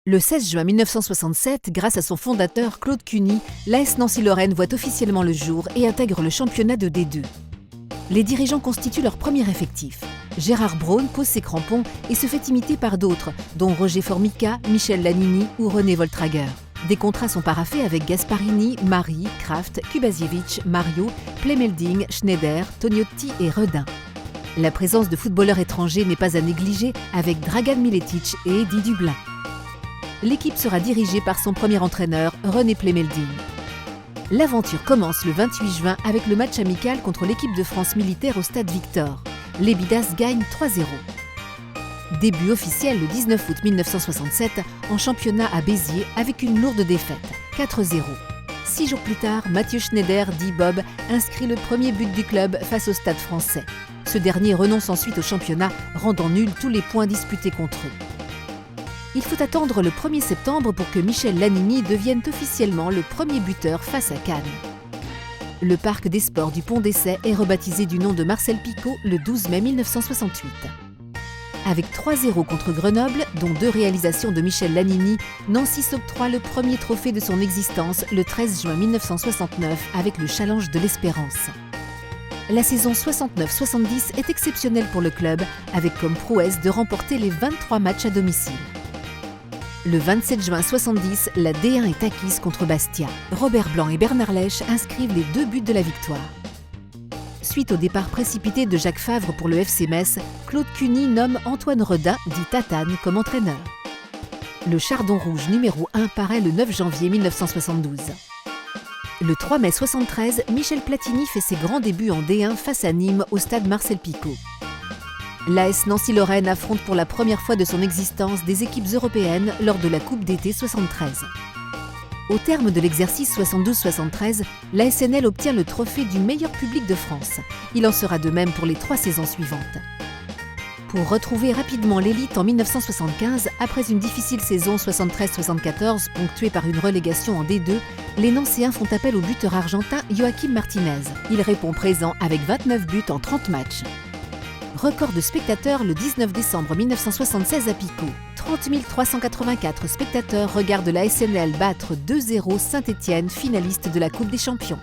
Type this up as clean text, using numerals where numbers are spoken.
Le 16 juin 1967, grâce à son fondateur Claude Cuny, l'AS Nancy-Lorraine voit officiellement le jour et intègre le championnat de D2. Les dirigeants constituent leur premier effectif. Gérard Braun pose ses crampons et se fait imiter par d'autres, dont Roger Formica, Michel Lannini ou René Voltrager. Des contrats sont paraphés avec Gasparini, Marie, Kraft, Kubasiewicz, Mario, Plemelding, Schneider, Tognotti et Redin. La présence de footballeurs étrangers n'est pas à négliger avec Dragan Miletic et Eddie Dublin. L'équipe sera dirigée par son premier entraîneur, René Plemelding. L'aventure commence le 28 juin avec le match amical contre l'équipe de France militaire au stade Victor. Les Bidas gagnent 3-0. Début officiel le 19 août 1967 en championnat à Béziers avec une lourde défaite, 4-0. 6 jours plus tard, Mathieu Schneider, dit Bob, inscrit le premier but du club face au Stade français. Ce dernier renonce ensuite au championnat, rendant nuls tous les points disputés contre eux. Il faut attendre le 1er septembre pour que Michel Lannini devienne officiellement le premier buteur face à Cannes. Le parc des sports du Pont d'Essai est rebaptisé du nom de Marcel Picaud le 12 mai 1968. Avec 3-0 contre Grenoble, dont 2 réalisations de Michel Lannini, Nancy s'octroie le premier trophée de son existence le 13 juin 1969 avec le Challenge de l'Espérance. La saison 69-70 est exceptionnelle pour le club, avec comme prouesse de remporter les 23 matchs à domicile. Le 27 juin 70, la D1 est acquise contre Bastia. Robert Blanc et Bernard Lèche inscrivent les 2 buts de la victoire. Suite au départ précipité de Jacques Favre pour le FC Metz, Claude Cuny nomme Antoine Redin, dit Tatane, comme entraîneur. Le Chardon Rouge numéro 1 paraît le 9 janvier 1972. Le 3 mai 73, Michel Platini fait ses grands débuts en D1 face à Nîmes au stade Marcel Picaud. L'AS Nancy-Lorraine affronte pour la première fois de son existence des équipes européennes lors de la Coupe d'été 73. Au terme de l'exercice 72-73, l'ASNL obtient le trophée du meilleur public de France. Il en sera de même pour les 3 saisons suivantes. Pour retrouver rapidement l'élite en 1975, après une difficile saison 73-74 ponctuée par une relégation en D2, les Nancéens font appel au buteur argentin Joaquim Martinez. Il répond présent avec 29 buts en 30 matchs. Record de spectateurs le 19 décembre 1976 à Picaud. 30 384 spectateurs regardent l'ASNL battre 2-0 Saint-Étienne, finaliste de la Coupe des Champions.